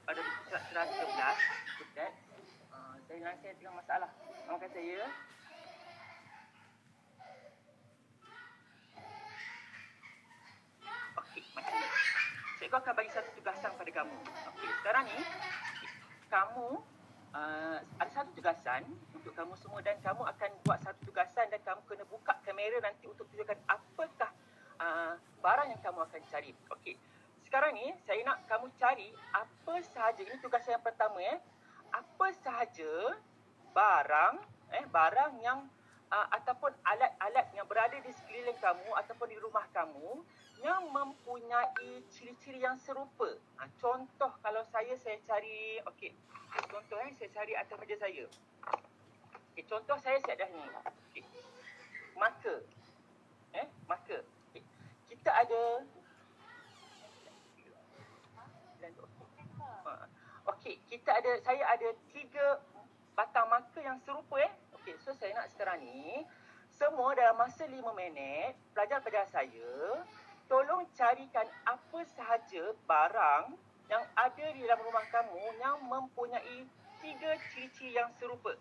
pada surat 11, bukan? Saya tengah masalah. Maafkan saya. Okey, macam ni. Cikgu akan bagi satu tugasan pada kamu. Okey, sekarang ni kamu ada satu tugasan untuk kamu semua dan kamu akan buat satu tugasan dan kamu kena buka kamera nanti untuk tunjukkan apakah barang yang kamu akan cari. Okey. Sekarang ni saya nak kamu cari apa sahaja, ini tugasan yang pertama apa sahaja barang yang ataupun alat-alat yang berada di sekeliling kamu ataupun di rumah kamu yang mempunyai ciri-ciri yang serupa. Contoh kalau saya cari, okey. Contoh saya cari atas meja saya. Okey, contoh saya ada ni. Okey. Marker. Marker. Okay. Kita ada saya ada 3 batang marker yang serupa Okey, so saya nak sekarang ni semua dalam masa 5 minit pelajar-pelajar saya tolong carikan apa sahaja barang yang ada di dalam rumah kamu yang mempunyai 3 ciri-ciri yang serupa.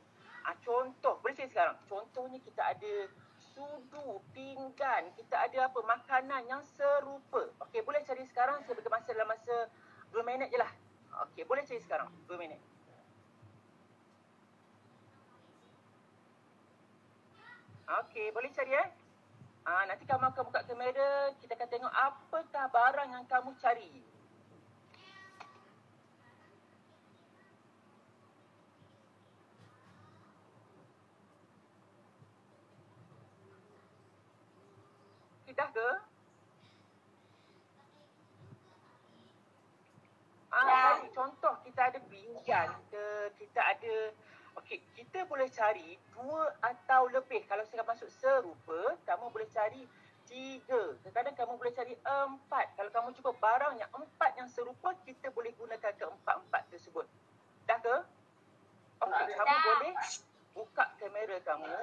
Contoh, boleh saya sekarang? Contohnya kita ada sudu, pinggan, kita ada apa? Makanan yang serupa. Okey, boleh cari sekarang. Saya bagi masa dalam masa 2 minit je lah. Okey, boleh cari sekarang. 2 minit. Okey, boleh cari nanti kamu akan buka kamera. Kita akan tengok apakah barang yang kamu cari. Dah ke? Contoh kita ada pinggan ke, kita ada, okey, kita boleh cari 2 atau lebih. Kalau saya masuk serupa, kamu boleh cari 3. Kadang-kadang kamu boleh cari 4. Kalau kamu cuba barang yang 4 yang serupa, kita boleh gunakan ke-4 tersebut. Dah ke? Okey, kamu boleh buka kamera kamu.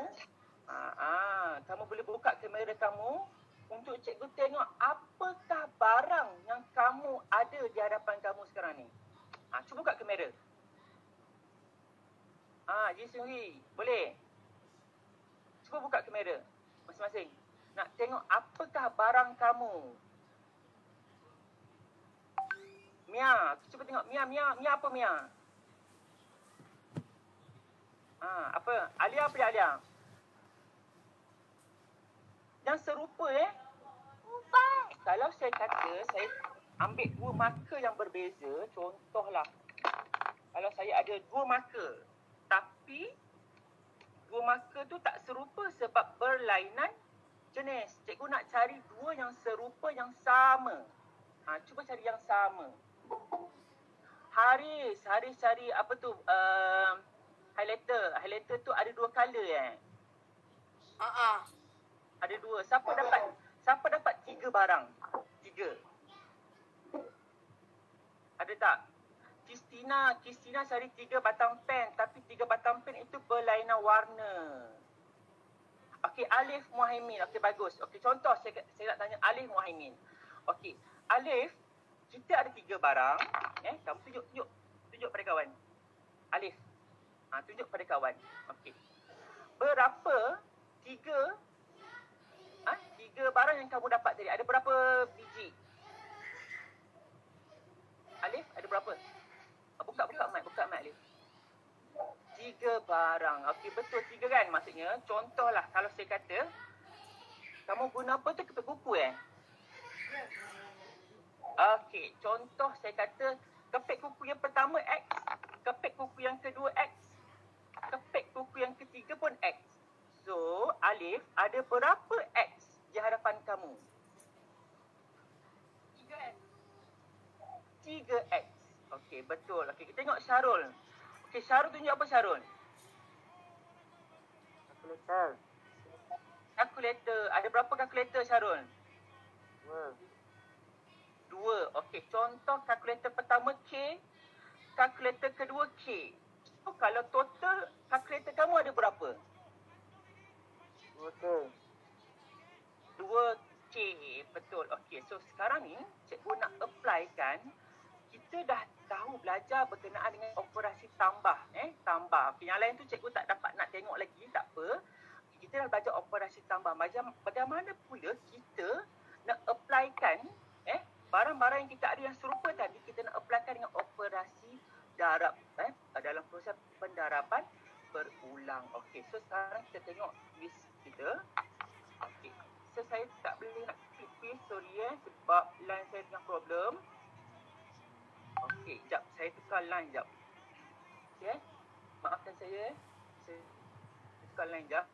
Kamu boleh buka kamera kamu untuk cikgu tengok apakah barang yang kamu ada di hadapan kamu sekarang ni. Cuba buka kamera. Ji Seung-Hui, boleh? Cuba buka kamera masing-masing. Nak tengok apakah barang kamu. Mia, cuba tengok Mia apa Mia? Apa? Alia apa dia Alia? Yang serupa Kalau saya kata saya ambil 2 marker yang berbeza, contohlah kalau saya ada 2 marker tapi 2 marker tu tak serupa sebab berlainan jenis. Cikgu nak cari 2 yang serupa yang sama. Cuba cari yang sama. Haris cari apa tu? Highlighter tu ada 2 color Ada 2. Siapa dapat 3 barang? 3. Ada tak? Kristina cari 3 batang pen, tapi 3 batang pen itu berlainan warna. Okey, Alif Muhaimin. Okey, bagus. Okey, contoh saya nak tanya Alif Muhaimin. Okey, Alif, kita ada 3 barang. Kamu tunjuk pada kawan. Alif. Tunjuk pada kawan. Okey. Berapa 3 barang yang kamu dapat tadi? Ada berapa biji? Alif, ada berapa? Buka mic Alif. 3 barang. Okey, betul 3 kan maksudnya. Contohlah kalau saya kata kamu guna apa tu, kepek kuku Okey, contoh saya kata kepek kuku yang pertama X, kepek kuku yang kedua X, kepek kuku yang ketiga pun X. So, Alif, ada berapa X di hadapan kamu? 3X. Okey, betul. Okey, kita tengok Syarul. Okey, Syarul tunjuk apa Syarul? Kalkulator. Ada berapa kalkulator Syarul? 2. Okey, contoh kalkulator pertama K, kalkulator kedua K. So, kalau total kalkulator kamu ada berapa? 2K. Betul. Okey, so sekarang ni cikgu nak apply kan, kita dah tahu belajar berkenaan dengan operasi tambah. Tambah. Okay, yang lain tu cikgu tak dapat nak tengok lagi, tak apa. Kita dah belajar operasi tambah. Bagaimana pula kita nak applykan barang-barang yang kita ada yang serupa tadi, kita nak applykan dengan operasi darab dalam proses pendaraban berulang. Okey, so sekarang kita tengok list kita. Okey, so saya tak boleh nak klik sorry sebab line saya tengah problem. Okey, jap saya tukar line jap. Okey, maafkan saya. Saya tukar line jap.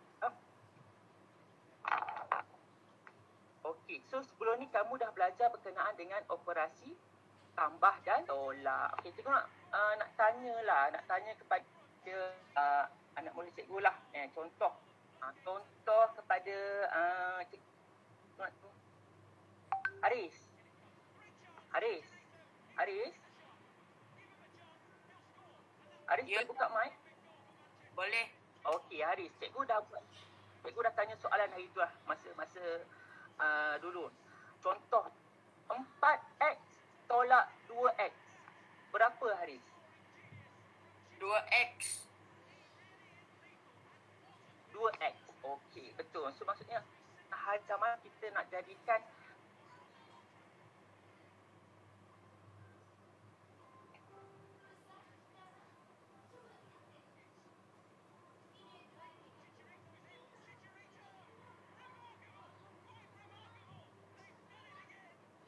Okey, so sebelum ni kamu dah belajar berkenaan dengan operasi tambah dan tolak. Okey, cikgu nak tanya kepada anak murid cikgu lah. Contoh. Contoh kepada Haris. Haris, Ya. buka mic. Boleh. Okey, Haris, cikgu dah tanya soalan hari tu lah, masa dulu. Contoh 4x tolak 2x. Berapa, Haris? 2x. 2x. Okey, betul. So maksudnya macam mana kita nak jadikan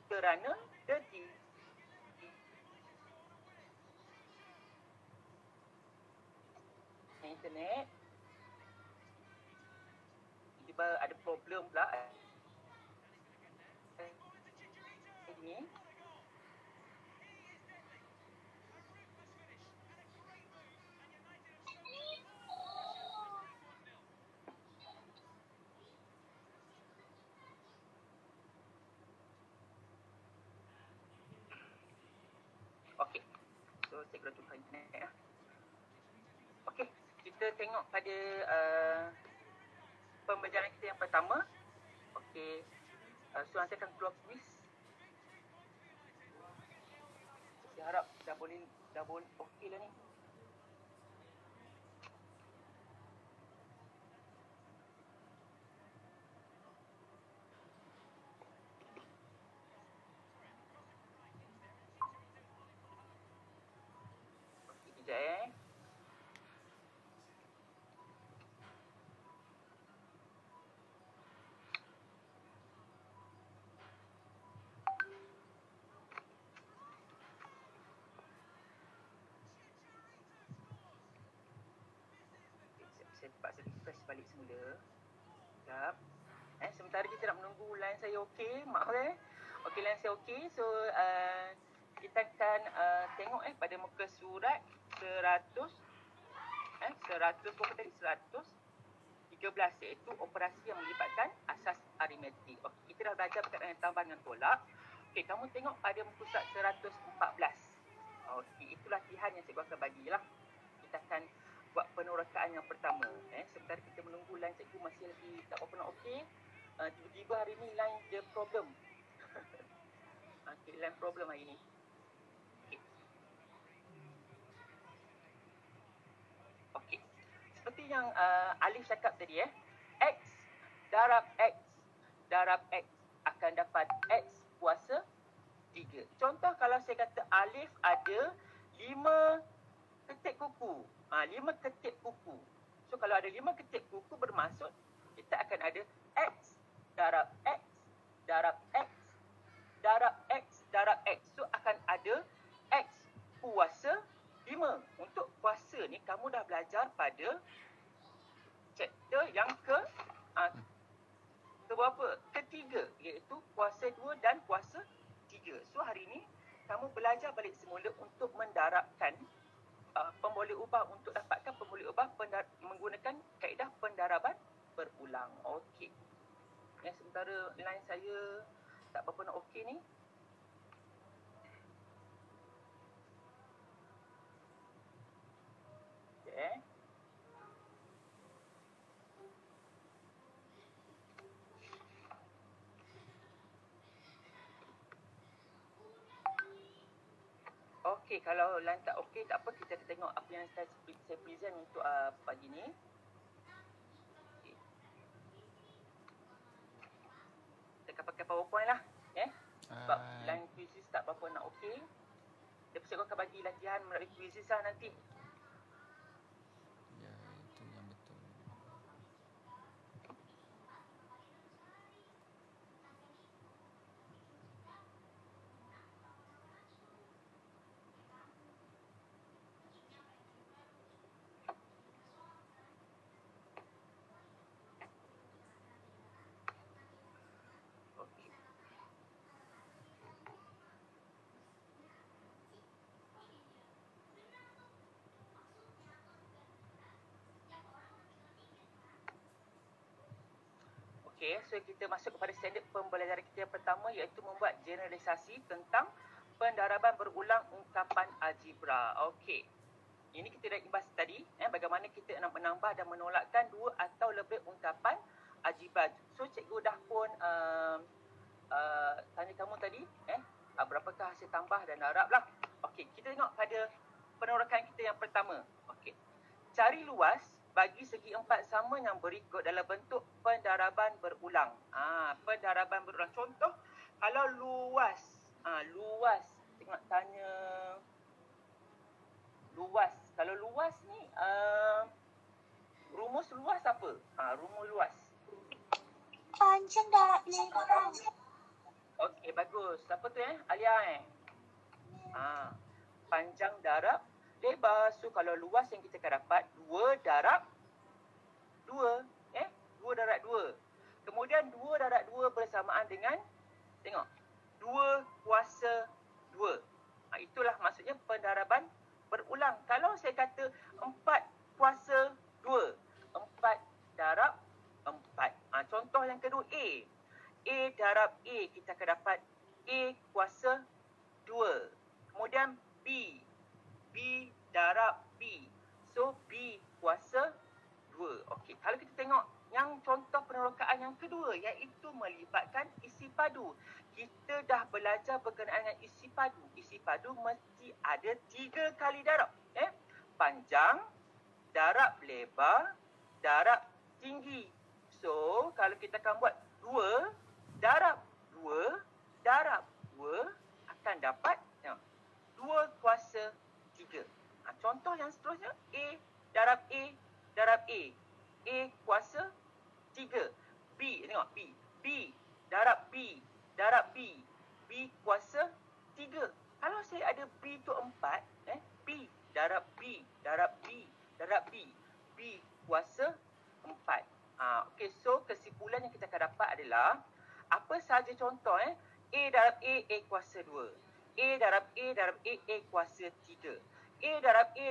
kerana jadi internet tiba ada problem pula ini. Okey. So cikgu dah tukar internet lah. Okey, kita tengok pada pembelajaran kita yang pertama. Okey. So nanti akan keluar quiz. Saya harap dah boleh okey lah ni. Okey, kejap saya terpaksa refresh balik semula. Sekejap. Sementara kita nak menunggu line saya okey. Maaf Okey, line saya okey. So kita akan tengok pada muka surat 100 berapa tadi? 113 iaitu operasi yang melibatkan asas aritmetik. Okey, kita dah belajar berkaitan dengan tambah dengan tolak. Okey, kamu tengok pada muka surat 114. Okey, itu latihan yang cikgu akan bagilah. Kita akan buat penerokaan yang pertama. Sementara kita menunggu line cikgu masih lagi tak berapa nak okey. Tiba-tiba hari ni line dia problem. Okey, line problem hari ni. Okey. Okey. Seperti yang Alif cakap tadi X darab X akan dapat X kuasa 3. Contoh kalau saya kata Alif ada 5 ketik kuku. 5 ketik kuku. So kalau ada 5 ketik kuku bermaksud kita akan ada X darab X darab X darab X darab X. So akan ada X kuasa 5. Untuk kuasa ni kamu dah belajar pada chapter yang berapa? Ketiga, iaitu kuasa 2 dan kuasa 3. So hari ni kamu belajar balik semula untuk mendarabkan pemboleh ubah, untuk dapatkan pemboleh ubah menggunakan kaedah pendaraban berulang. Okey. Sementara line saya tak berapa nak okey ni. Okay. okey. Kalau line tak okey, tak apa. Kita tengok apa yang saya present untuk pagi ni. Okay. Kita akan pakai PowerPoint lah. Sebab line quizzes tak berapa nak okey. Lepas tu akan bagi latihan melalui quizzes lah nanti. Ya, itu yang betul. Okey. Okey, so kita masuk kepada standard pembelajaran kita yang pertama, iaitu membuat generalisasi tentang pendaraban berulang ungkapan algebra. Okey. Ini kita dah ibas tadi, bagaimana kita nak menambah dan menolakkan dua atau lebih ungkapan algebra. So cikgu dah pun tanya kamu tadi, berapakah hasil tambah dan darab lah. Okey, kita tengok pada penolakan kita yang pertama. Okey. Cari luas bagi segi empat sama yang berikut dalam bentuk pendaraban berulang. Pendaraban berulang. Contoh, kalau luas. Luas. Tengok tanya. Luas. Kalau luas ni, rumus luas apa? Rumus luas. Panjang darab lebar. Okey, bagus. Siapa tu Alia panjang darab lebar. So kalau luas yang kita akan dapat 2 darab 2. 2 darab 2. Kemudian 2 darab 2 bersamaan dengan, tengok, 2 kuasa 2. Itulah maksudnya pendaraban berulang. Kalau saya kata 4 kuasa 2, 4 darab 4. Contoh yang kedua A. A darab A, kita akan dapat A kuasa 2. Kemudian B. B darab B. So B kuasa 2. Okey, kalau kita tengok yang contoh penolakan yang kedua, iaitu melibatkan isi padu. Kita dah belajar berkenaan dengan isi padu. Isi padu mesti ada 3 kali darab. Panjang, darab lebar, darab tinggi. So, kalau kita akan buat 2 darab 2 darab 2 akan dapat 2 kuasa 3. Contoh yang seterusnya, A darab A darab A. A kuasa 3. B, tengok B. B darab B darab B. B kuasa 3. Kalau saya ada B tu 4, B darab B darab B darab B. B kuasa 4. Okey, so kesimpulan yang kita akan dapat adalah apa sahaja contoh A darab A kuasa 2. A darab A kuasa 3. A darab A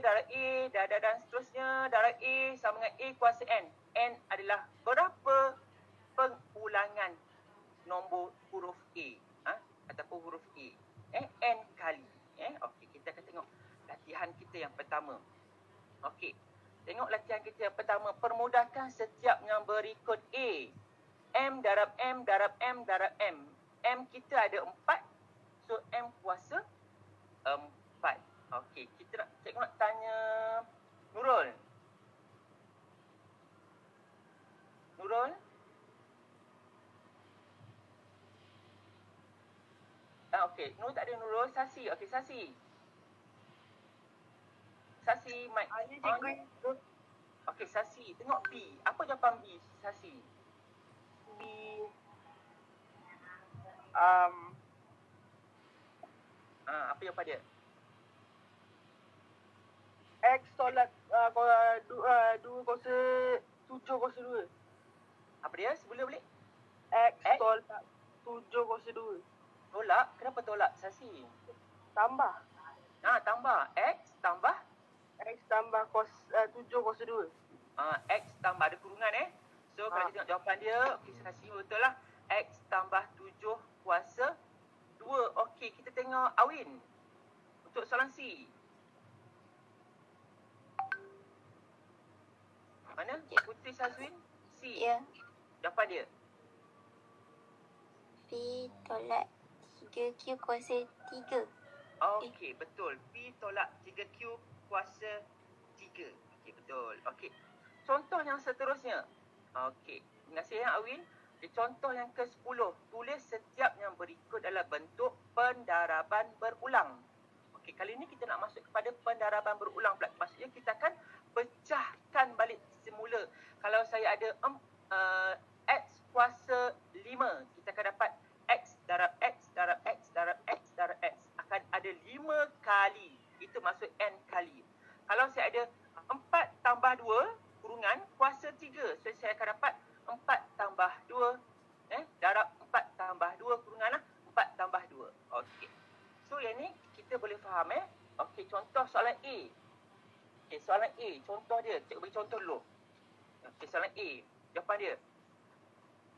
dan seterusnya darab A sama dengan A kuasa N. N adalah berapa pengulangan nombor huruf A ataupun huruf A. N kali. Okey, kita akan tengok latihan kita yang pertama. Okey. Tengok latihan kita yang pertama. Permudahkan setiap yang berikut A. M darab M darab M darab M. M kita ada 4. So, M kuasa 4. Okey, kita nak tanya Nurul. Nurul? Okey, Nurul tak ada Nurul. Sasi. Okey, Sasi. Sasi, mic on. Okey, Sasi. Tengok B. Apa jawapan B, Sasi? B apa jawapan dia? X tolak 2 kuasa 7 kuasa 2. Apa dia? Sebelum balik? X tolak 7 kuasa 2. Tolak? Kenapa tolak, Sasi? Tambah. Tambah. X tambah? X tambah 7 kuasa 2. X tambah, ada kurungan So, kalau kita tengok jawapan dia, okey, Sasi betul lah. X tambah 7 kuasa 2. Okey, kita tengok Awin. Untuk soalan C. Mana? Putri Sazwin? C. Ya. Jawapan dia? B tolak 3Q kuasa 3. Okey. Okey, betul. P tolak 3Q kuasa 3. Okey, betul. Okey. Contoh yang seterusnya. Okey. Terima kasih ya, Awin. Okay, contoh yang ke-10. Tulis setiap yang berikut dalam bentuk pendaraban berulang. Okey, kali ini kita nak masuk kepada pendaraban berulang pula. Maksudnya kita akan pecahkan balik semula. Kalau saya ada X kuasa 5, kita akan dapat X darab X darab X darab X darab X. Akan ada 5 kali. Itu maksud N kali. Kalau saya ada 4 tambah 2 kurungan kuasa 3. So, saya akan dapat 4 tambah 2. Darab 4 tambah 2 kurungan lah. 4 tambah 2. Okey. So, yang ni kita boleh faham Okey, contoh soalan A. Okey, soalan A. Contoh dia. Cikgu bagi contoh dulu. Okey, soalan A. Jawapan dia.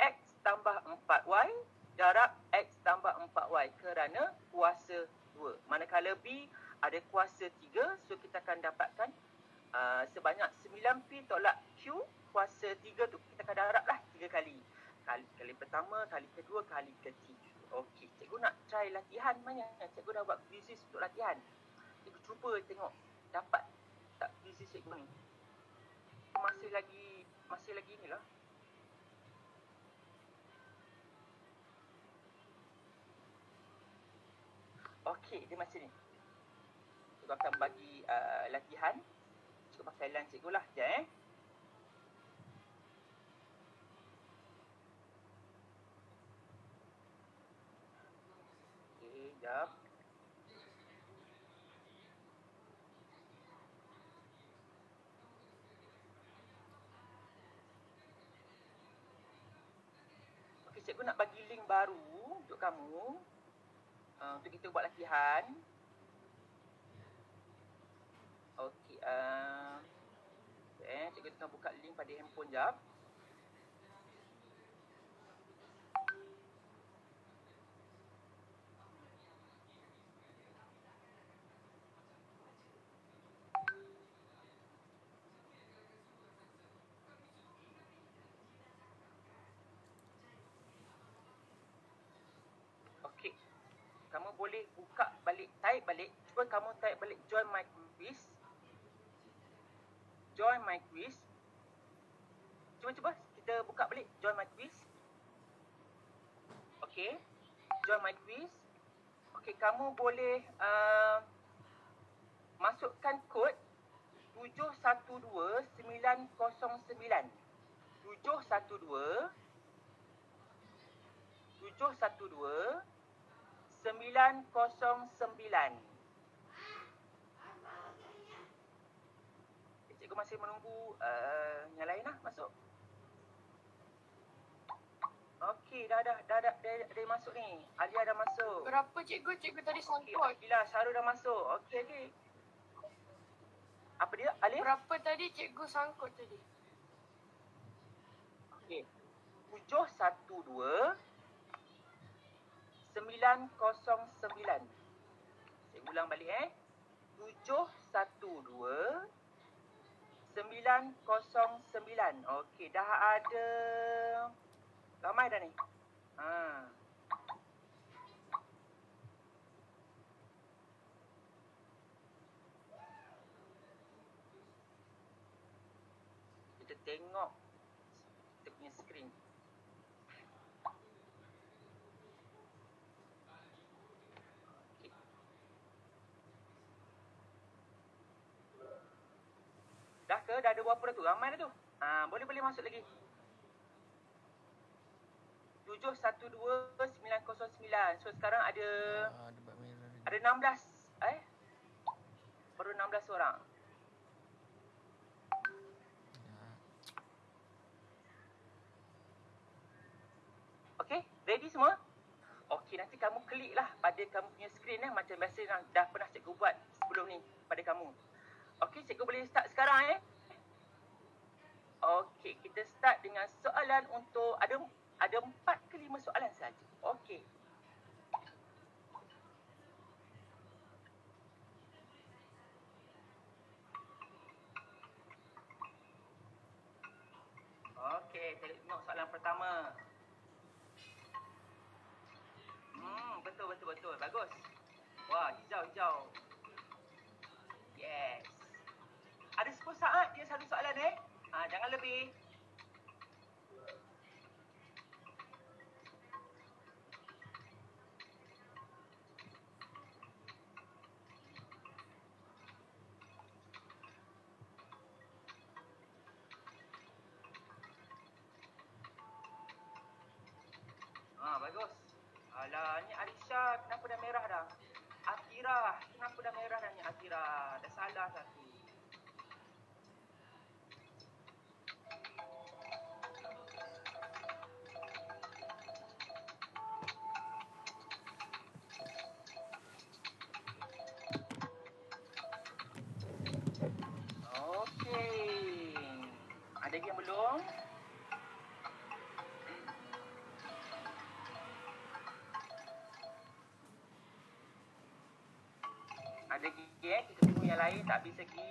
X tambah 4Y darab X tambah 4Y kerana kuasa 2. Manakala B ada kuasa 3, so kita akan dapatkan sebanyak 9P tolak Q kuasa 3 tu kita akan darablah 3 kali. Kali pertama, kali kedua, kali ketiga. Okey, cikgu nak try latihan mana? Cikgu dah buat quizzes untuk latihan. Cikgu cuba tengok dapat tak quizzes cikgu ni. Masih lagi inilah. Okey, dia macam ni. Cikgu akan bagi latihan. Cikgu pakai line cikgu lah. Sekejap Okey, sekejap. Okey, cikgu nak bagi link baru untuk kamu. Untuk kita buat latihan. Okey, cikgu tengah buka link pada handphone jap. Okey. Kamu boleh buka balik, type balik. Cuba kamu type balik join my quiz. Join my quiz. Cuba kita buka balik join my quiz. Okey. Join my quiz. Okey, kamu boleh masukkan kod 712909. 712 909. Cikgu masih menunggu yang lain lah masuk. Okey, dah masuk ni. Alia dah masuk. Berapa cikgu? Cikgu tadi Okey, sangkut. Alia, Syarul dah masuk. Okey. Apa dia, Alia? Berapa tadi cikgu sangkut tadi? Okey. 712 909. Saya ulang balik 712 909. Okey, dah ada ramai dah ni. Kita tengok kita punya skrin. Dah ke? Dah ada berapa dah tu? Ramai dah tu. Boleh masuk lagi. 712909. So sekarang ada 16. Baru 16 orang. Okey, ready semua? Okey, nanti kamu klik lah pada kamu punya skrin macam biasa yang dah pernah cikgu buat sebelum ni pada kamu. Okey, cikgu boleh start sekarang Okey, kita start dengan soalan untuk ada 4 ke 5 soalan saja. Okey. Okey, tengok soalan pertama. Betul. Bagus. Wah, hijau. lebih. Bagus. Alah, ni Arisha kenapa dah merah dah? Atira, kenapa dah merah dah ni Atira? Dah salah satu. Okey. Ada lagi yang belum? Ada lagi kita tengok yang lain tak habis lagi.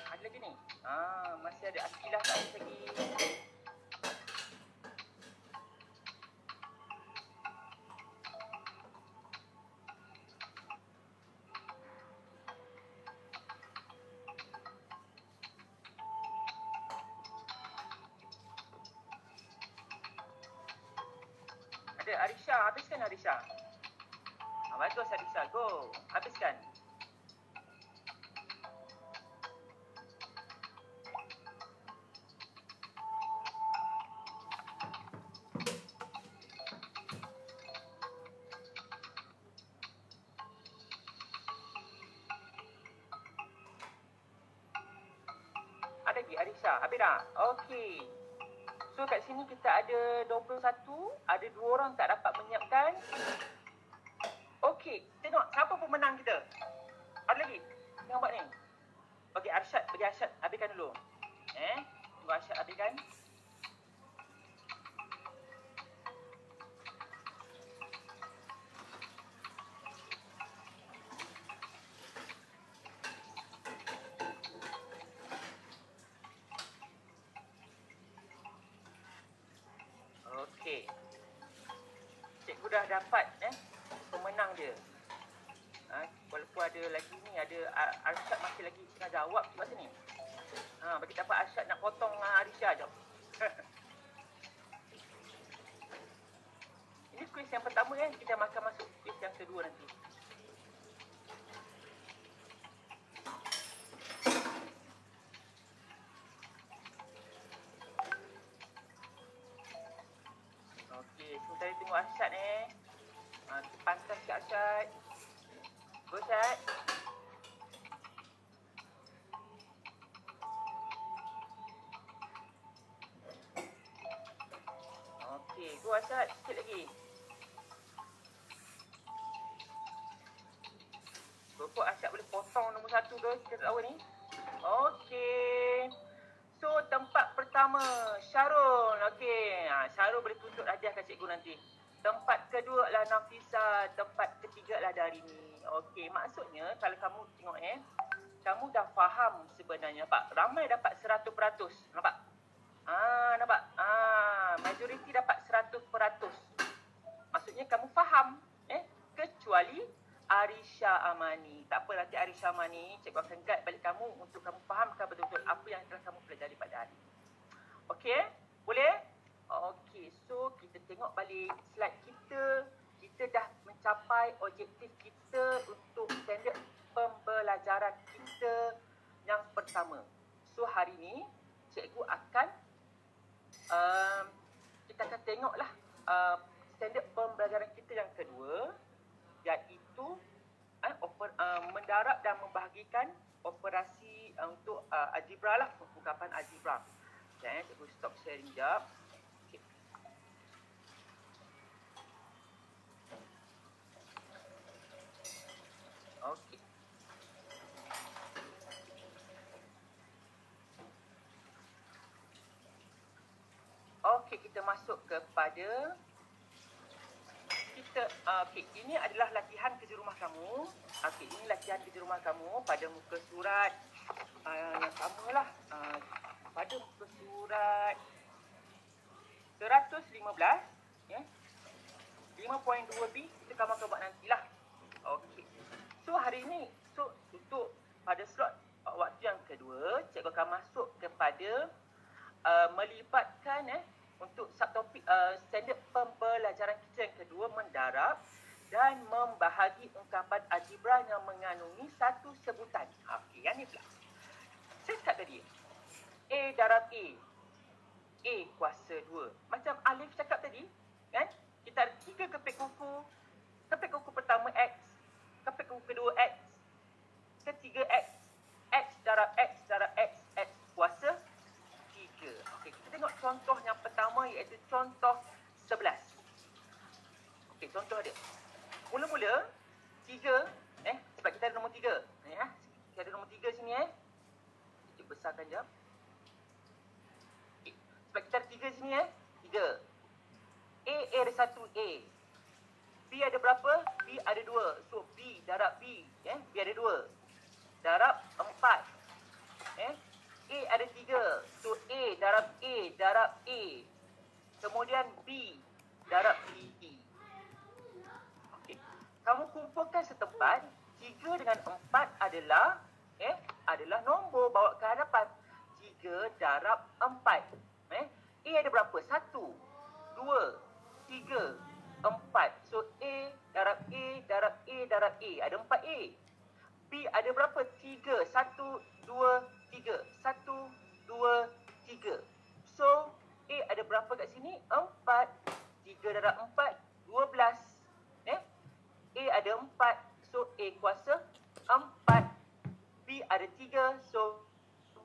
Ada lagi ni. Masih ada Akilah tak habis lagi. Ada Arisha, habiskan Arisha. Bagus Arisha, go. Habiskan. Ada lagi Arisha, habis dah? Okey. So kat sini kita ada 21, ada 2 orang tak dapat menyiapkan. Okey, tengok siapa pemenang kita. Ada lagi? Tengok buat ni. Okey, Arsyad, bagi Arsyad habiskan dulu. Tunggu Arsyad habiskan. Okey. Cikgu dah dapat pemenang dia. Walaupun ada lagi ni, ada Arsyad masih lagi tengah jawab kat sini. Bagi dapat Arsyad nak potong Arisha jap. Ini kuis yang pertama kita akan masuk kuis yang kedua nanti. Sementara tengok Arsyad ni. Pantas sikit Arsyad. Go Arsyad. Okey, go Arsyad. Sikit lagi. Berapa Arsyad boleh potong nombor 1 ke? Kita tak tahu ni. Okey. So, tempat pertama, Syarul. Okey, Syarul boleh tunjuk hadiah kat cikgu nanti. Tempat kedua adalah Nafisa. Tempat ketiga adalah Darini. Okey, maksudnya kalau kamu tengok kamu dah faham sebenarnya. Nampak? Ramai dapat 100%. Nampak? Nampak? Majoriti dapat 100%. Maksudnya kamu faham. Kecuali Arisha Amani. Tak apa, nanti Arisha Amani, cikgu akan guide balik kamu untuk kamu fahamkan betul-betul apa yang telah kamu pelajari pada hari ini. Okey? Boleh? Okey, so kita tengok balik slide kita. Kita dah mencapai objektif kita untuk standard pembelajaran kita yang pertama. So hari ni, cikgu akan kita akan tengoklah standard pembelajaran kita yang kedua, iaitu mendarab dan membahagikan operasi untuk algebra lah, ungkapan algebra. Cikgu stop sharing jap. Okey. Okey, kita masuk kepada kita, okey, ini adalah latihan kerja rumah kamu. Okey, ini latihan kerja rumah kamu pada muka surat yang samalah. Pada muka surat 115, ya. 5.2b kita kamu akan buat nantilah. Okey. So hari ini, untuk pada slot waktu yang kedua, cikgu akan masuk kepada melibatkan untuk subtopik standard pembelajaran kita yang kedua, mendarab dan membahagi ungkapan algebra yang mengandungi satu sebutan. Okey, yang ni pula. Saya cakap tadi, A darab A. A kuasa 2. Macam Alif cakap tadi, kan? Kita ada 3 keping kuku. Keping kuku pertama X, keping kuku kedua X, ketiga X. X darab X darab X, X kuasa 3. Okey, kita tengok contoh yang pertama, iaitu contoh 11. Okey, contoh dia. Mula-mula 3, sebab kita ada nombor 3. Kita ada nombor 3 sini, Kita besarkan jap. Okay. Sebab kita ada 3 sini, 3. A ada 1 A. B ada berapa? B ada 2. So B darab B, B ada 2. Darab 4. A ada 3. So A darab A darab A. Kemudian B darab B. Okey. Kamu kumpulkan setempat. 3 dengan 4 adalah adalah nombor bawa ke hadapan. 3 darab 4. A ada berapa? 1, 2, 3, 4. So A darab A darab A darab A. Ada 4A. B ada berapa? 3. 1, 2, 3. 1, 2, 3. So A ada berapa kat sini? 4. 3 darab 4, 12. A ada 4. So A kuasa 4. B ada 3. So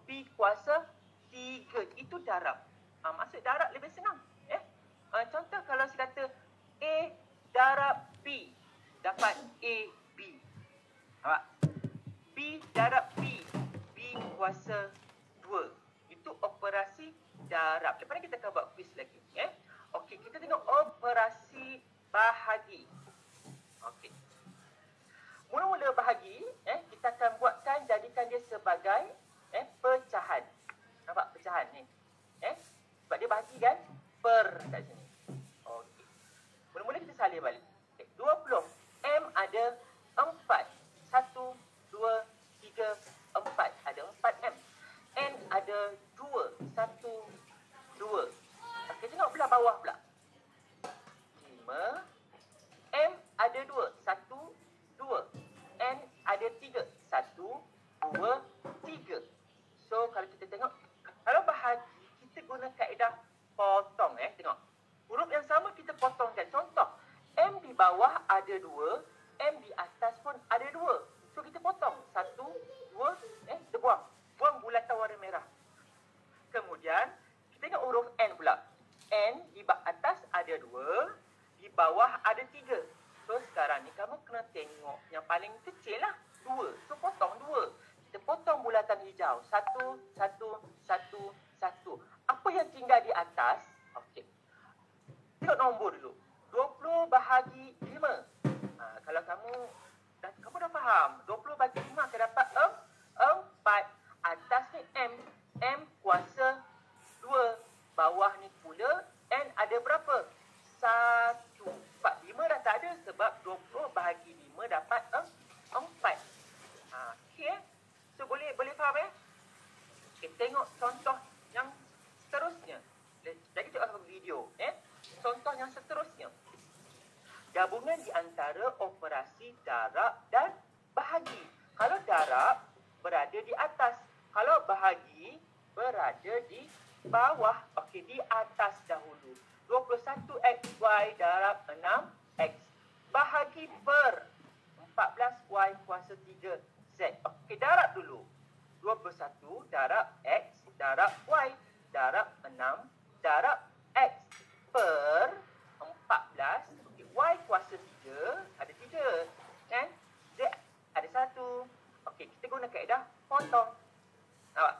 B kuasa 3. Itu darab. Maksud darab lebih senang. Contoh kalau saya kata A darab B, dapat A, B. Nampak? B darab B, B kuasa 2. Itu operasi darab. Lepas ni kita akan buat quiz lagi. Okey, kita tengok operasi bahagi. Okey. Mula-mula bahagi, kita akan buatkan, jadikan dia sebagai pecahan. Nampak pecahan ni? Sebab dia bahagi kan? Per kat sini. Okey. Mula-mula kita salin balik. 20. M ada 4. 1, 2, 3, 4. Ada 4M. N ada 2. 1, 2. Okey, tengok belah bawah pula. 5. M ada 2. 1, 2. N ada 3. 1, 2, 3. So, kalau kita tengok, kalau bahagi, kita guna kaedah potong. Tengok. Huruf yang sama kita potongkan. Contoh, M di bawah ada 2. M di atas pun ada 2. So, kita potong. 1, 2, kita buang. Buang bulatan warna merah. Kemudian, kita tengok huruf N pula. N di atas ada 2. Di bawah ada 3. So, sekarang ni kamu kena tengok yang paling kecil lah. 2. So, potong 2. Kita potong bulatan hijau. 1, 1, 1, 1. Apa yang tinggal di atas? Okey. Tengok nombor dulu. 20 bahagi 5. Kalau kamu dah faham. 20 bahagi 5 akan dapat 4. Atas ni M. M kuasa 2. Bawah ni pula N ada berapa? 1. 5 dah tak ada sebab 20 bahagi 5 dapat 4. Okey. So boleh faham Okay, tengok contoh yang seterusnya. Jadi cikgu akan video. Contoh yang seterusnya. Gabungan di antara operasi darab dan bahagi. Kalau darab berada di atas. Kalau bahagi berada di bawah. Okey, di atas dahulu. 21XY darab 6X. Bahagi per 14Y kuasa 3Z. Okey, darab dulu. 21 darab X darab Y darab 6 darab X per 14. Okay, Y kuasa 3 ada 3 kan? Z ada 1. Okey, kita guna kaedah potong. Nampak?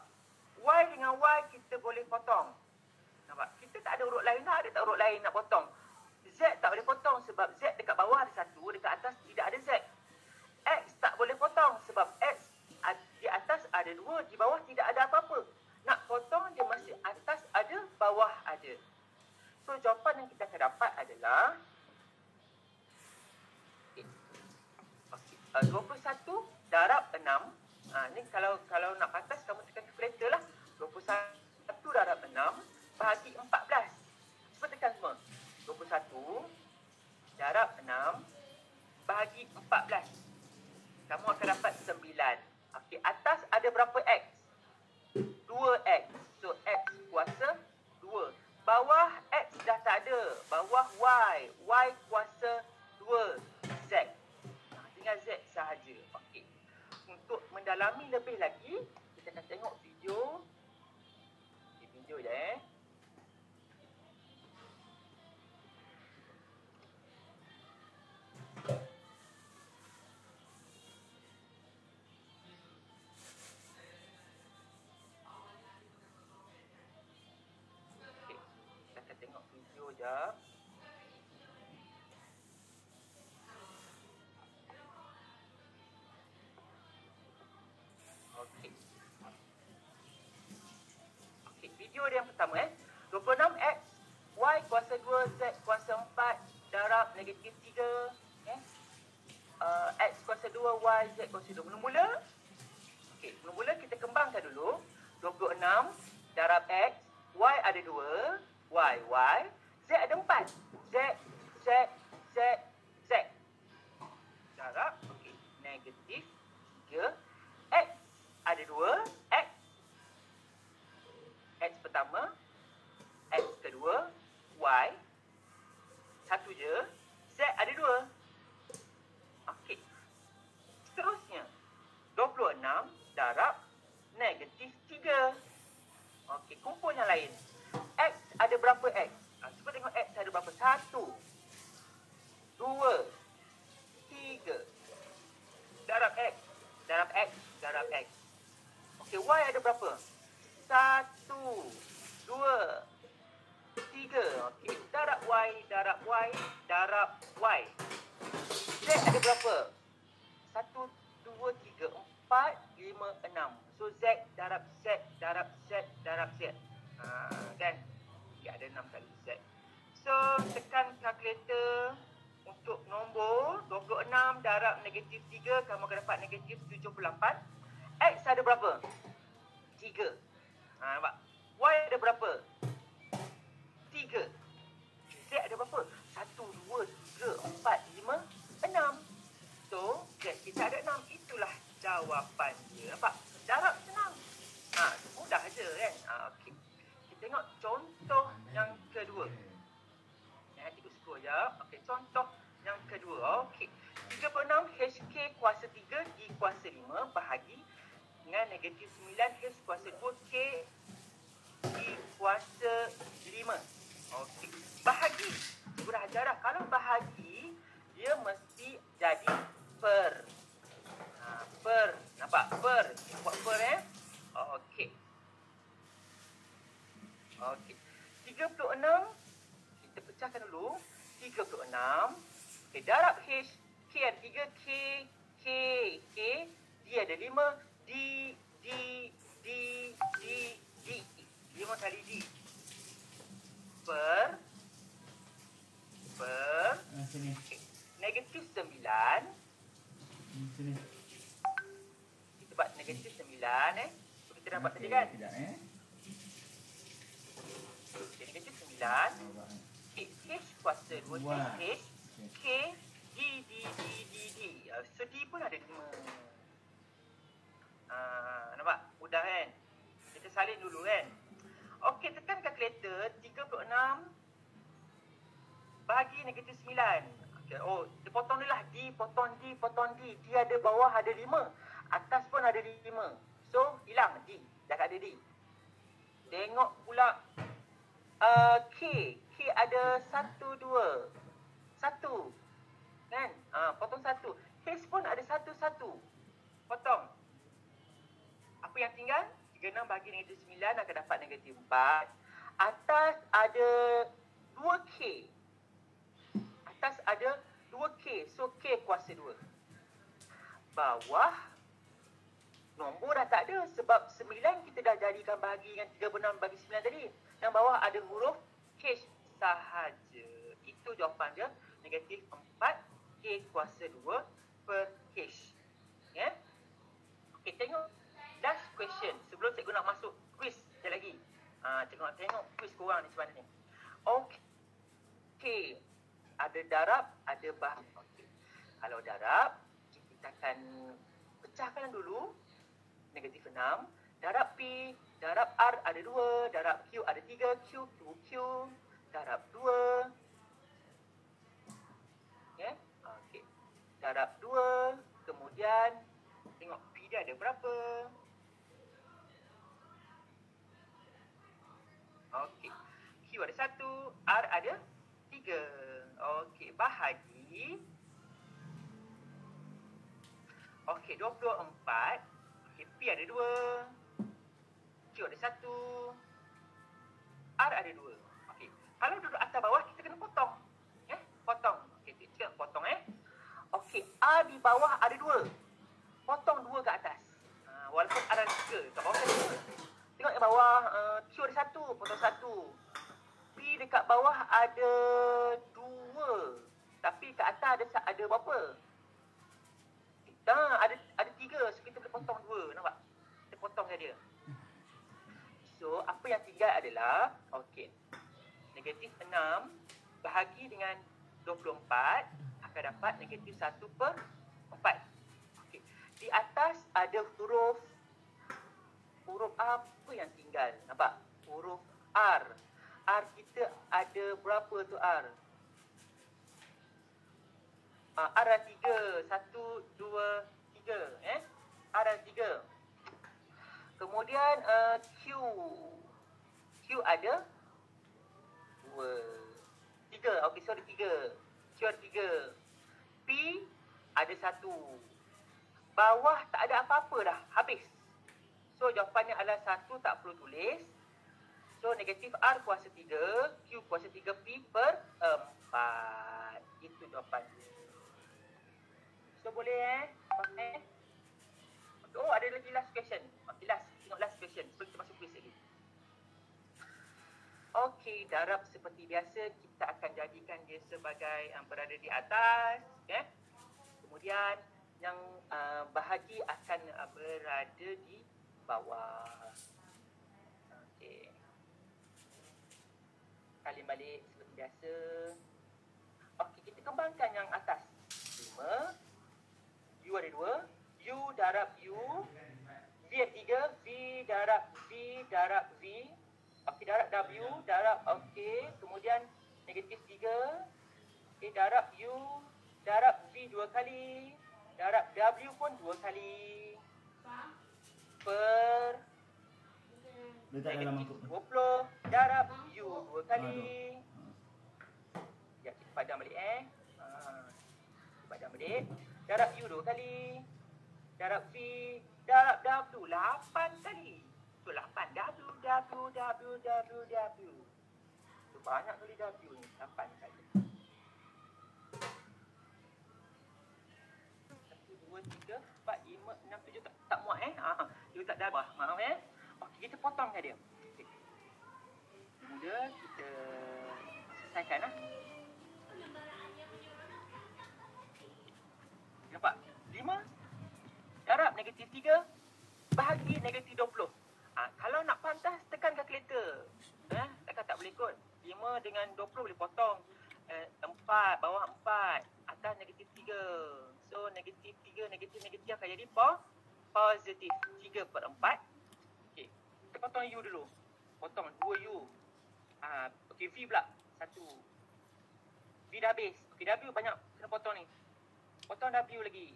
Y dengan Y kita boleh potong. Nampak? Kita tak ada urut lain dah. Ada tak urut lain nak potong? Z tak boleh potong. potong sebab Z dekat bawah ada 1, dekat atas tidak ada Z. X tak boleh potong sebab X di atas ada 2, di bawah tidak ada apa-apa. Nak potong dia mesti atas ada, bawah ada. So jawapan yang kita akan dapat adalah 21 darab 6. Ni kalau nak patas kamu tekan kalkulator lah. 21 darab 6 bahagi 14. Cuba tekan semua. 21 darab 6 bahagi 14. Kamu akan dapat 9. Okey, atas ada berapa X? 2X. So X kuasa 2. Bawah X dah tak ada. Bawah Y. Y kuasa 2Z. Tinggal Z sahaja. Okey. Untuk mendalami lebih lagi, kita akan tengok video. Video je sekejap. Okey. Okey, video dia yang pertama 26X Y kuasa 2 Z kuasa 4 darab negatif 3 X kuasa 2 Y Z kuasa 2. Mula-mula okey, mula-mula kita kembangkan dulu. 26 darab X, Y ada 2, Y, Z ada 4. Z. Darab, okey, negatif 3. X ada 2, X pertama, X kedua, Y. Satu je, Z ada 2. Okey. Seterusnya, 26 darab negatif 3. Okey, kumpul yang lain. X ada berapa X? Cuba tengok X ada berapa? 1, 2, 3. Darab X. Darab X. Okey, Y ada berapa? 1, 2, 3. Okey, darab Y. Darab Y. Z ada berapa? 1, 2, 3, 4, 5, 6. So Z darab Z. Kan? Ya, ada 6 kali Z. So, tekan kalkulator untuk nombor 26 darab negatif 3. Kamu akan dapat negatif 78. X ada berapa? 3. Nampak? Y ada berapa? 3. Z ada berapa? 1, 2, 3, 4, 5, 6. So, Z kita ada 6. Itulah jawapan dia. Nampak? Darab senang. Mudah je kan? Okey. Kita tengok contoh yang kedua. Cikgu scroll je. Okey, contoh yang kedua. Okey. 36 HK kuasa 3 D kuasa 5 bahagi dengan negatif 9 H kuasa 2 K D kuasa 5. Okey. Bahagi. Cikgu dah ajar dah. Kalau bahagi, dia mesti jadi per. Per. Nampak? Per. Buat per Okey. Okey. 36. Kita pecahkan dulu. 36. Okey. Darab H. K ada 3. K. D ada 5. D. 5 kali D. Per. Okay. Negatif 9. Sini. Kita buat negatif 9 So, kita dapat tadi kan? Tidak Okay, negatif 9. Okay, H kuasa 2 H. K. D. So, D pun ada 5. Nampak? Mudah kan? Kita salin dulu kan? Okey, tekan kalkulator. 36 bahagi negatif 9. Okay. Oh, dia potong dulu lah. D, potong D. D ada bawah ada 5. Atas pun ada 5. So, hilang D. Dah tak ada D. Tengok pula K. K ada 1, 2. 1. Kan? Potong 1. H pun ada 1, 1. Potong. Apa yang tinggal? 36 bahagi negatif 9 akan dapat negatif 4. Atas ada 2K. atas ada 2K. So, K kuasa 2. Bawah, nombor dah tak ada. Sebab 9 kita dah jadikan bahagi dengan 3 per 6 bagi 9 tadi. Yang bawah ada huruf H sahaja. Itu jawapan dia. Negatif 4, K kuasa 2 per H. Ya? Okay, tengok last question. Sebelum cikgu nak masuk quiz sekali lagi. Cikgu nak tengok quiz korang ni macam mana ni. Okay. Ada darab, ada bah. Okay. Kalau darab, kita akan pecahkan dulu. Negatif 6. Darab P, darab R ada 2, darab Q ada 3, Q, Q, darab 2. Ya? Okay. Darab 2, kemudian tengok P dia ada berapa. Okey. Q ada 1, R ada 3. Okey, bahagi. Okey, 24. Okey, P ada 2. Q ada 1. R ada 2. Okey. Kalau duduk atas bawah, kita kena potong. Potong. Okey, kita potong Okey, R di bawah ada 2. Potong 2 ke atas. Walaupun R ada 3, kat bawah ada 2. Tengok kat bawah, Q ada 1, potong 1. P dekat bawah ada 2. Tapi kat atas ada berapa? Ada 3. So, kita boleh potong 2. Nampak? Kita potong dia. So, apa yang tinggal adalah, okey, negatif 6 bahagi dengan 24 akan dapat negatif 1 per 4. Okey. Di atas ada huruf apa yang tinggal? Nampak? Huruf R. R kita ada berapa tu R? R ada 3. 1, 2, 3. R ada 3. Kemudian Q ada 2. 3. Okey, so ada 3. Q ada 3. P ada 1. Bawah tak ada apa-apa dah. Habis. So, jawapannya adalah 1 tak perlu tulis. So, negatif R kuasa 3. Q kuasa 3P per 4. Itu jawapannya. So, boleh Oh, ada lagi last question. Okay, tengok last question. Sebelum kita masuk quiz lagi. Okey, darab seperti biasa. Kita akan jadikan dia sebagai berada di atas. Kemudian, yang bahagi akan berada di bawah. Okey. Kali balik seperti biasa. Okey, kita kembangkan yang atas. 5. U ada 2. U darab U. V ada 3. V darab V. Okey, darab W. Darab, okey. Kemudian negatif 3. Okey, darab U. Darab V 2 kali. Darab W pun 2 kali. Per negatif 20 darab U 2 kali. Ya, kita padam balik padam balik. Darab U 2 kali. Darab V. Darab W 8 kali. So 8 W. So banyak kali W ni. 8 kali. 1, 2, 3, 4, 5, 6, 7 tak muat dia tak darab. Maaf Okey, kita potong dia. Okay. Mula kita selesaikan Nampak? 5 darab negatif 3 bahagi negatif 20. Kalau nak pantas tekan kalkulator. Takkan tak boleh kot. 5 dengan 20 boleh potong. 4 bawah 4 atas negatif 3. So negatif 3 negatif akan jadi positif 3 per 4. Okey. Kita potong U dulu. Potong 2 U. Okey, V pula. 1. V dah habis. Okey, W banyak kena potong ni. Potong W lagi.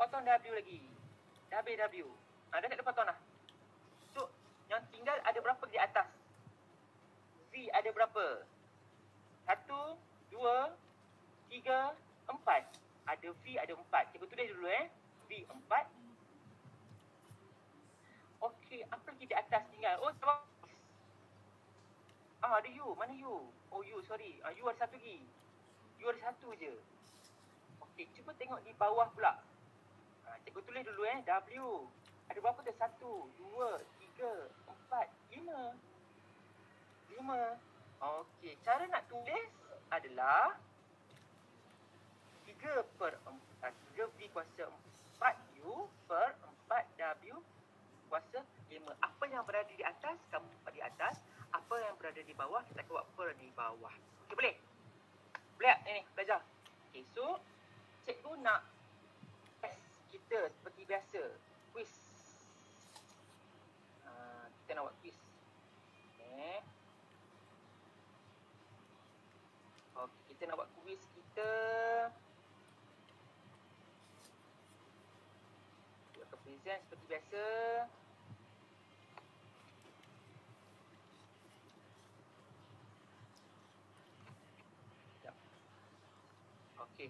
Potong W lagi. Dah habis W. Dah tak ada potong dah. So, yang tinggal ada berapa di atas? V ada berapa? 1, 2, 3, 4. Ada V ada 4. Cikgu tulis dulu V 4. Okey, apa lagi di atas tinggal? Oh, ada U. Mana U? Oh, U, sorry. U ada satu lagi. You ada satu je. Okey, cuba tengok di bawah pula. Cikgu tulis dulu W. Ada berapa tu? 1, 2, 3, 4, 5. 5. Okey, cara nak tulis adalah 3/4 V kuasa 4U per 4W kuasa 5. Apa yang berada di atas, kamu buat di atas. Apa yang berada di bawah, kita buat per di bawah. Okey, boleh? Boleh tak? Ni, belajar. Okey, so cikgu nak test kita seperti biasa. Quiz. Kita nak buat quiz. Okay. Okey, kita nak buat quiz kita. Kita akan present seperti biasa. Okey.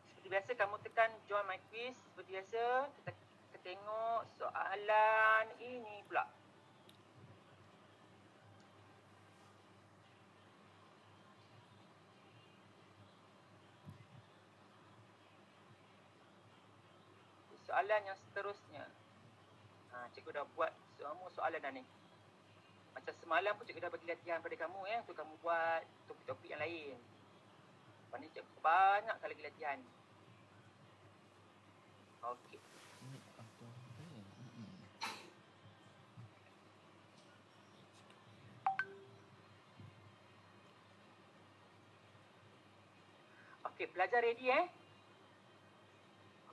Seperti biasa kamu tekan join my quiz. Seperti biasa kita tengok soalan ini pula. Soalan yang seterusnya. Cikgu dah buat semua soalan dah ni. Macam semalam pun cikgu dah bagi latihan pada kamu untuk kamu buat topik-topik yang lain. Lepas ni cikgu banyak kali lagi latihan. Okey. Okey, pelajar ready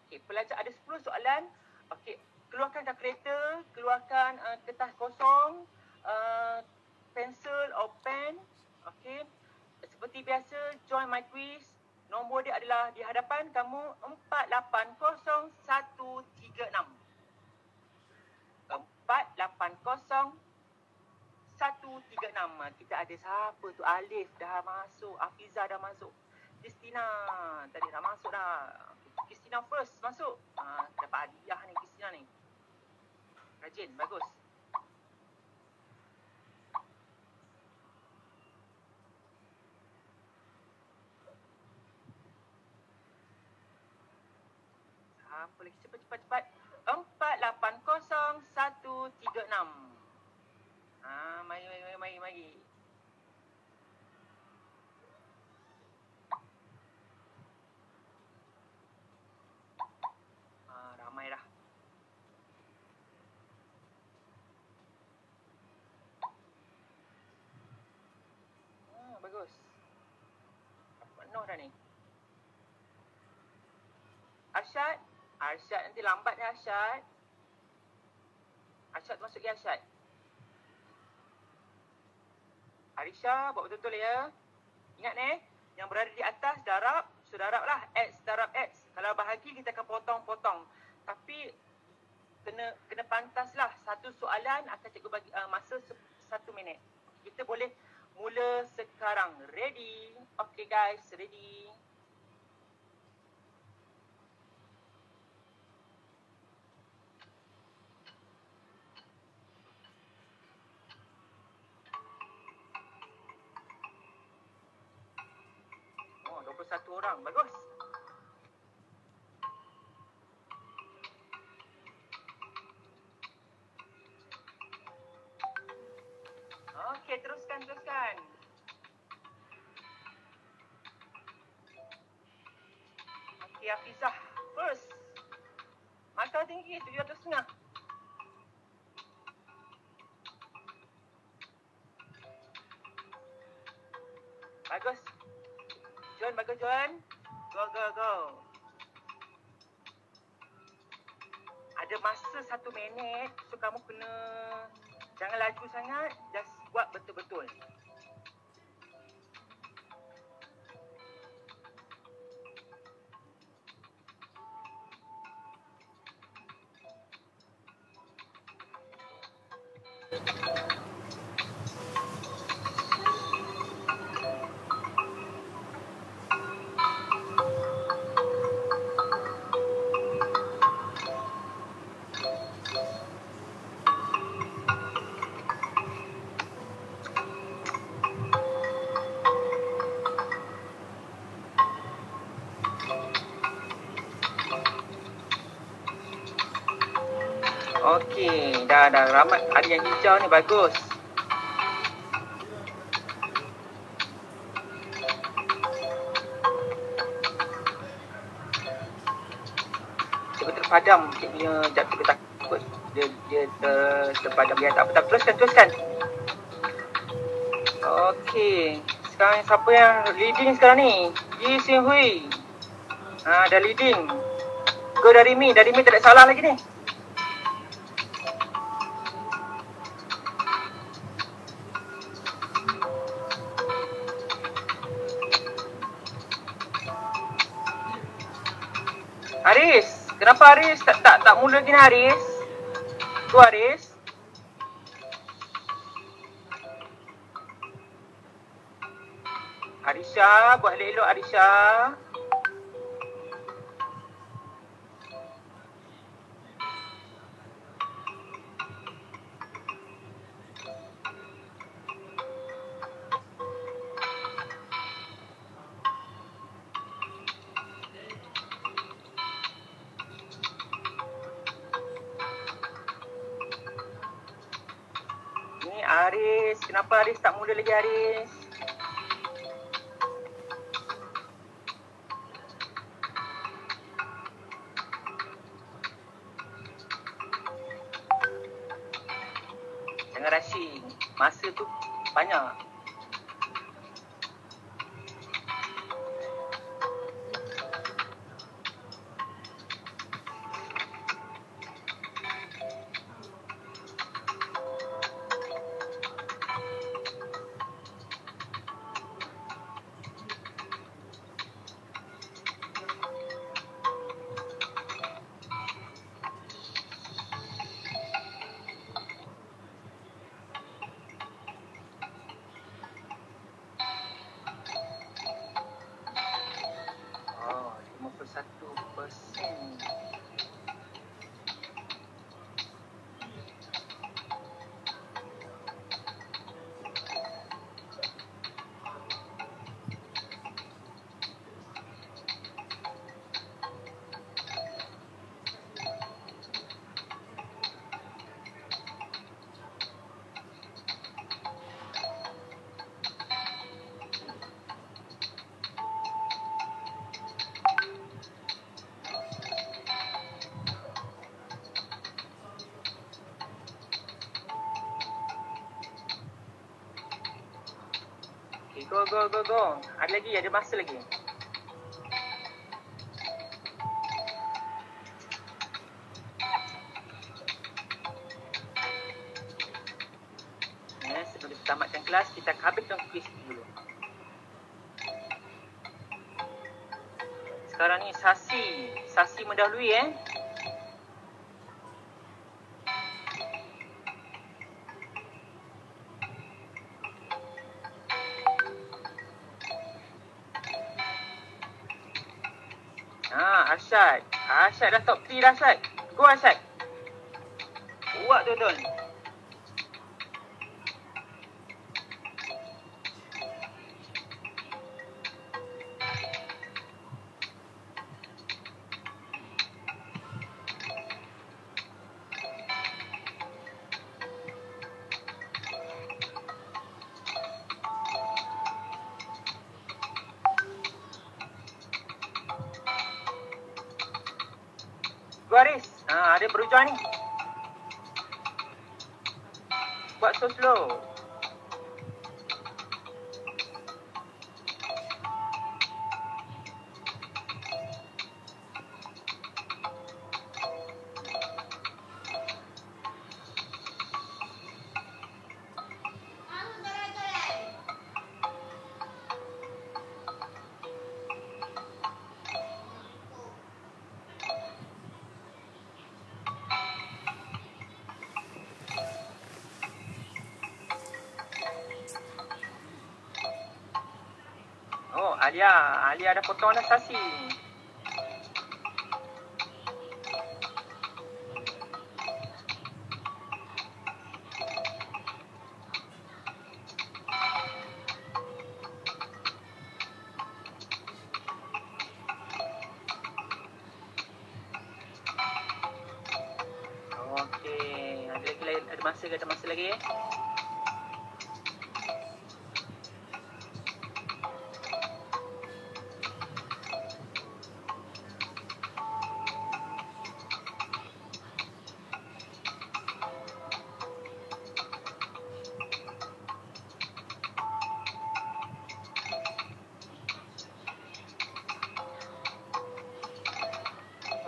Okey, pelajar ada 10 soalan. Okey, keluarkan kalkulator, keluarkan kertas kosong, pensel atau pen. Okey. Seperti biasa, join my quiz. Nombor dia adalah di hadapan kamu 480136. 480136. Kita ada siapa tu? Alif dah masuk, Afiza dah masuk. Kristina tadi dah masuk dah. Kristina first masuk. Dapat hadiah ni Kristina ni. Rajin, bagus. Apa lagi? Cepat. 480136. Mari. Ramai dah. Bagus. Penuh dah ni. Arsyad nanti lambat dah Arsyad. Arsyad masuk ke Arsyad? Arisha, buat betul-betul ya. Ingat yang berada di atas darab, so darab lah. X, darab X. Kalau bahagi kita akan potong-potong. Tapi kena pantas lah. Satu soalan akan cikgu bagi masa 1 minit. Kita boleh mula sekarang. Ready? Okay guys, ready? Oh, 21 orang. Bagus. Okey, teruskan. Okey, Hafizah first. Markah tinggi 700.5. Bagus. John. Go. Ada masa 1 minit. So kamu kena jangan laju sangat. Just buat betul-betul. Okey, dah ramai ada yang hijau ni, bagus. Cikgu terpadam, cikgu cikgu takut dia terpadam. Dia tak apa, teruskan. Okey, sekarang siapa yang leading sekarang ni? Yi Sin Hui. Dah leading. Go dari Mi tak ada salah lagi ni. Haris, kenapa Haris tak mula lagi ni Haris? Tu Haris. Arisha, buat elok Arisha. Ni Aris, kenapa Aris tak mula lagi Aris? Jangan rushing. Masa tu banyak. Oh, 51%. Okay, go. Ada masa lagi. Sebelum kita tamatkan kelas, kita habiskan kuis dulu. Sekarang ni Sasi mendahului Arsyad dah top 3 dah Arsyad. Go Arsyad. Buat betul. Haris, ada berujuan ni. Buat slow. Oh, Alia ada potong Anastasia. Okey. masa ke? Ada masa lagi?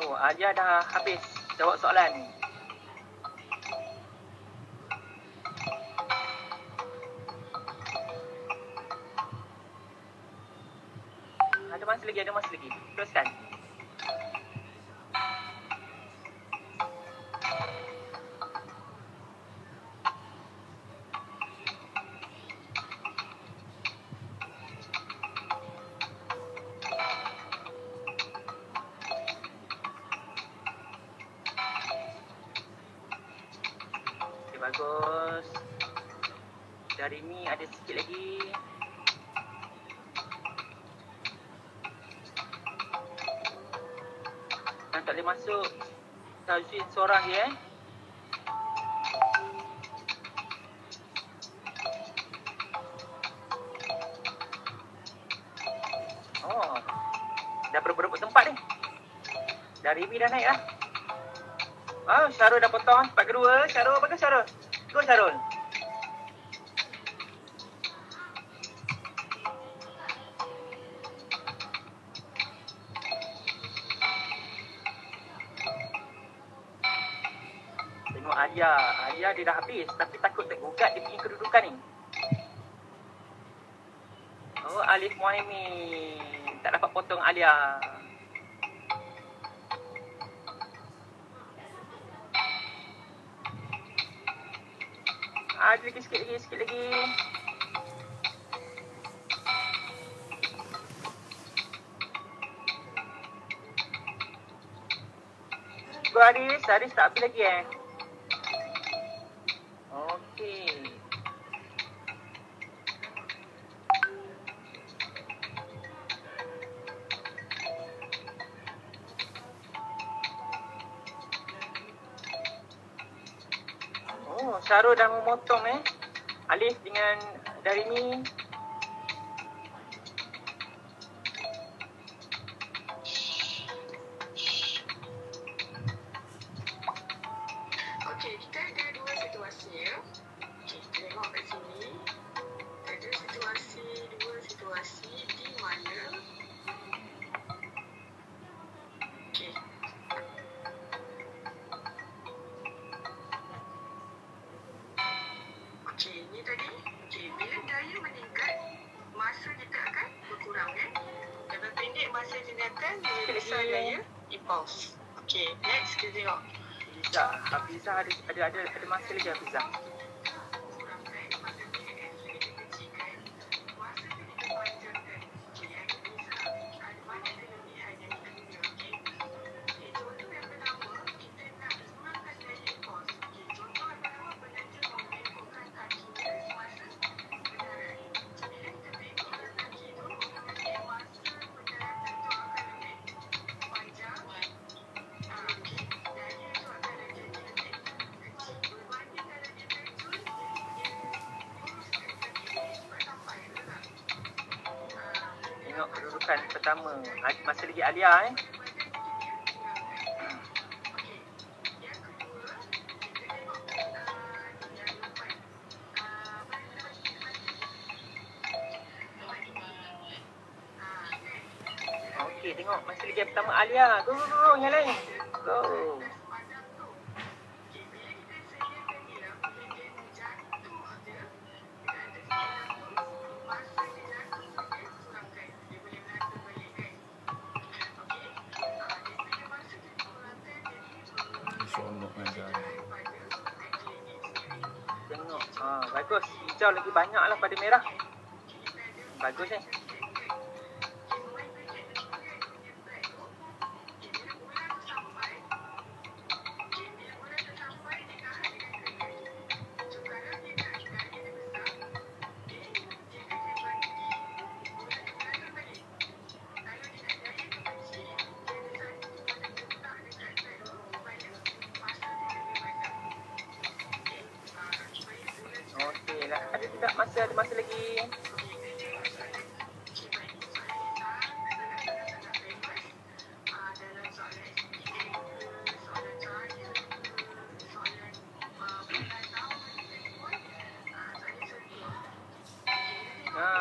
Oh, Alia dah habis jawab soalan ni. Ada masa lagi. Teruskan. Okay, bagus. Dari ni ada sikit lagi. Tak boleh masuk tajwid seorang je Oh, dah berebut tempat ni. Dari B dah naik lah. Oh, Syarul dah potong part kedua. Syarul, bagus Syarul. Go Syarul. Alia dia dah habis tapi takut tergugat dia punya kedudukan ni. Oh, Alif Muhaimin tak dapat potong Alia. Ada lagi sikit lagi. Go Aris tak habis lagi Okey. Oh, Syarul dah memotong Alif dengan Darimi. Okey, kita ada dua situasi ya. Okey, tengok kat sini. Ada dua situasi di mana okey. Okey, ni tadi. Okey, bila daya meningkat, masa kita akan berkurang Kalau pendek masa tindakan, bila besar daya impuls. Okey, next kita tengok. Hafizah ada masa lagi Hafizah. Tengok kedudukan pertama. Masa lagi Alia Okey, tengok masa lagi pertama Alia. Go yang lain. Go. Tengok. Bagus. Hijau lagi banyak lah pada merah. Bagus Tidak, ada masa lagi.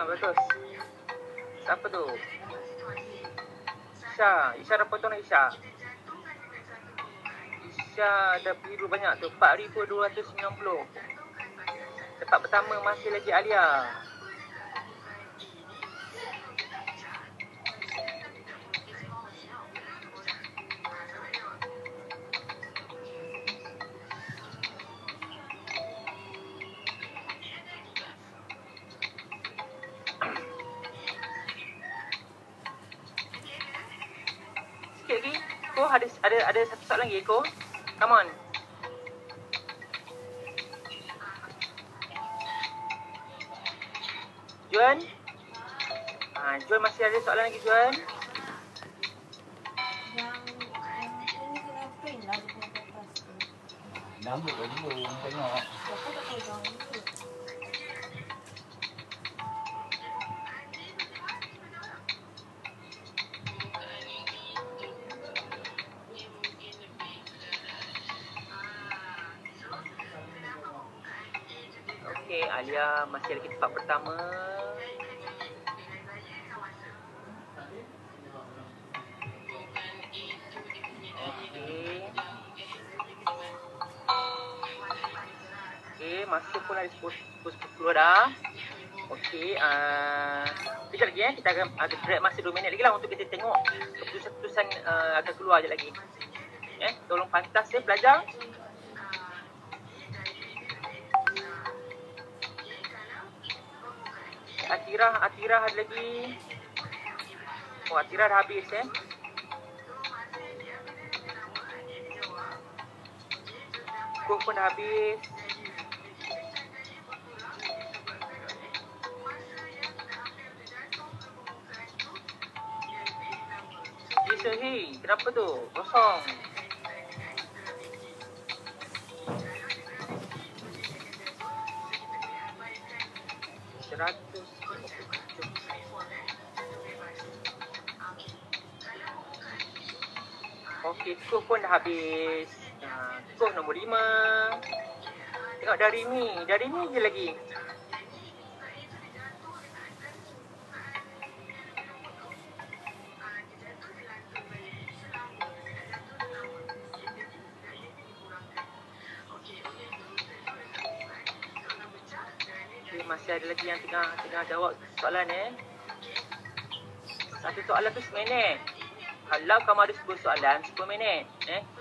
Bagus. Siapa tu? Isha dah potong dah Isha. Isha dah biru banyak tu, 4,290. Tempat pertama masih lagi Alia. Sikit lagi. Ko ada satu soalan lagi Ko. Come on. Juan? Juan masih ada soalan lagi Juan? Yang ini kena print lah di kertas tu. Nampak dulu, tengok. Siapa tak tahu jangan dulu. Okey, Alia masih lagi tempat pertama. Okey, masa pun ada 10 dah. Okey, sekejap lagi kita akan ada break masa 2 minit lagi lah untuk kita tengok keputusan-keputusan akan keluar je lagi. Tolong pantas pelajar. Atirah ada lagi. Atirah dah habis Kuh pun dah habis. Hei, kenapa tu? Kosong. Okey, skor pun dah habis. Skor nombor 5. Tengok dari ni je lagi. Okay, masih ada lagi yang tengah jawab soalan Satu soalan tu 10 minit. Kalau kamu ada 10 soalan, 10 minit.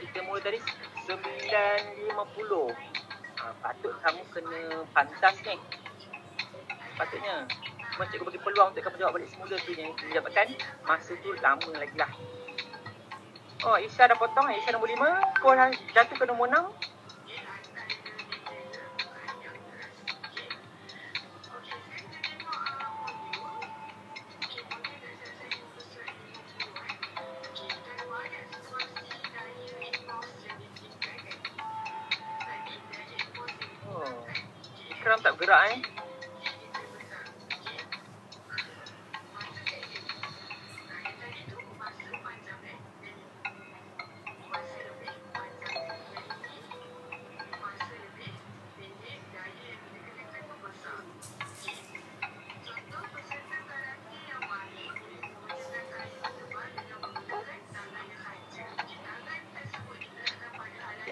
Kita mula dari 9.50. Patut kamu kena pantas ni. Patutnya. Cuma cikgu bagi peluang untuk kamu jawab balik semula tu yang dapatkan. Masa tu lama lagi lah. Oh, Isha dah potong. Isha nombor 5. Kau dah jatuh ke nombor 6. Ikram tak bergerak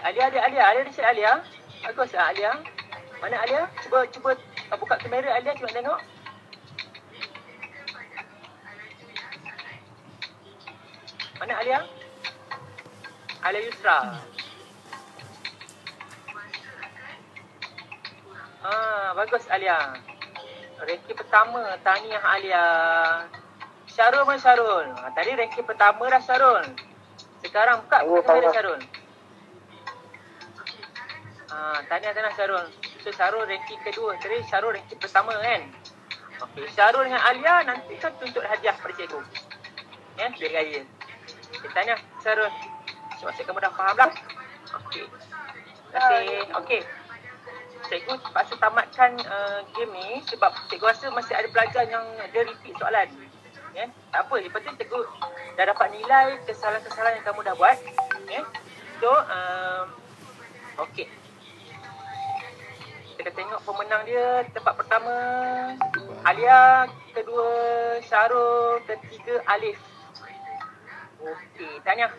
Alia ada cik Alia. Bagus lah Alia. Mana Alia? Cuba buka kamera Alia, cuba tengok. Mana Alia? Alia Yusra. Bagus Alia. Ranking pertama, tahniah Alia. Syarul mana Syarul? Tadi ranking pertama dah Syarul. Sekarang buka kamera Syarul. Tahniah Syarul. So Syarul ranking kedua. Tadi Syarul ranking pertama kan. Okey, Syarul dengan Alia nanti kan tuntut hadiah pada cikgu. Biar raya. Okay, tahniah Syarul. Maksud kamu dah faham lah. Okey. Terima kasih. Okey. cikgu terpaksa tamatkan game ni sebab cikgu rasa masih ada pelajar yang dia repeat soalan. Tak apa, yang penting cikgu dah dapat nilai kesalahan-kesalahan yang kamu dah buat. So, okey. Kita tengok pemenang dia. Tempat pertama Alia, kedua Syarul, ketiga Alif. Okey, tahniah.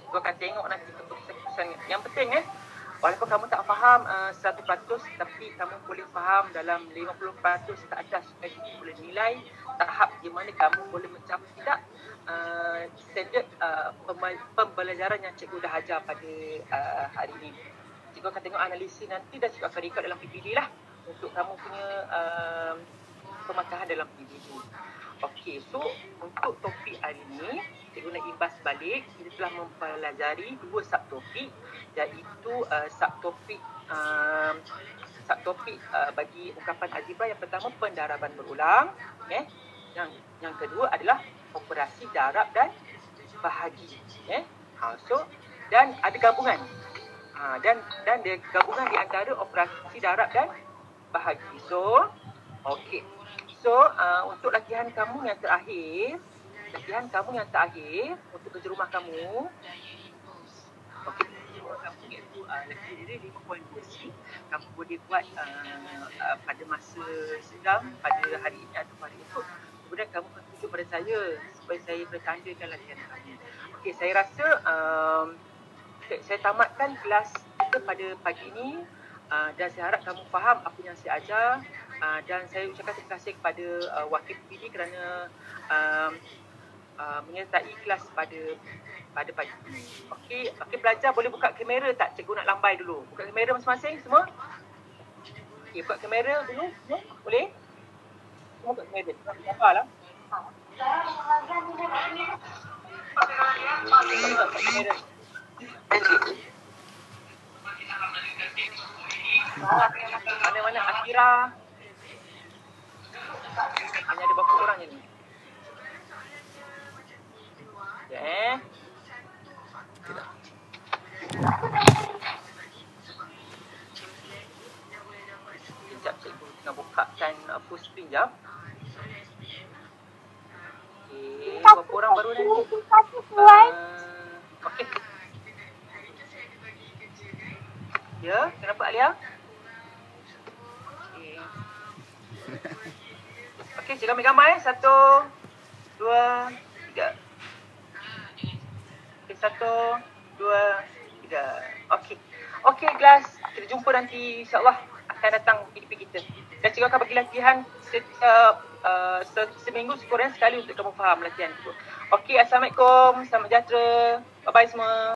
Cikgu akan tengok nanti keputusan. Yang penting walaupun kamu tak faham 100%, tapi kamu boleh faham dalam 50% ke atas supaya kamu boleh nilai tahap di mana kamu boleh mencapai tidak standard pembelajaran yang cikgu dah ajar pada hari ini. Cikgu akan tengok analisis nanti dan cikgu akan record dalam PPT lah untuk kamu punya pematahan dalam PPT. Okey, so untuk topik hari ini, cikgu nak imbas balik. Kita telah mempelajari 2 subtopik, iaitu subtopik bagi ungkapan algebra. Yang pertama, pendaraban berulang. Yang kedua adalah operasi darab dan bahagi. So, dan ada gabungan. Dan dia gabungan di antara operasi darab dan bahagi. So, okey. So, untuk latihan kamu yang terakhir untuk kerja rumah kamu, okey, kamu iaitu latihan diri 5.2C. Kamu boleh buat pada masa sedang pada hari ini atau hari esok. Kemudian kamu akan tunjuk pada saya supaya saya bertandakan latihan kamu. Okey, saya rasa saya tamatkan kelas kita pada pagi ini. Dan saya harap kamu faham apa yang saya ajar, dan saya ucapkan terima kasih kepada wakil PPD kerana menyertai kelas pada pagi ini. Okey, pelajar boleh buka kamera tak? Cikgu nak lambai dulu. Buka kamera masing-masing semua. Okey, buka kamera dulu semua. Boleh? Semua buka kamera. Sabarlah. Buka kamera. Mana-mana Akira. Hanya ada berapa orang je ni? Sekejap cikgu tengah bukakan full screen jap. Okey, berapa orang baru ni? Okey. Ya, kenapa Alia? Okey, cikgu ambil gambar 1, 2, 3. Okey, 1, 2, 3. Okey kelas, kita jumpa nanti insya-Allah akan datang PDP kita. Dan cikgu akan bagi latihan seminggu sekurang sekali untuk kamu faham latihan tu. Okey, assalamualaikum, selamat sejahtera. Bye bye semua.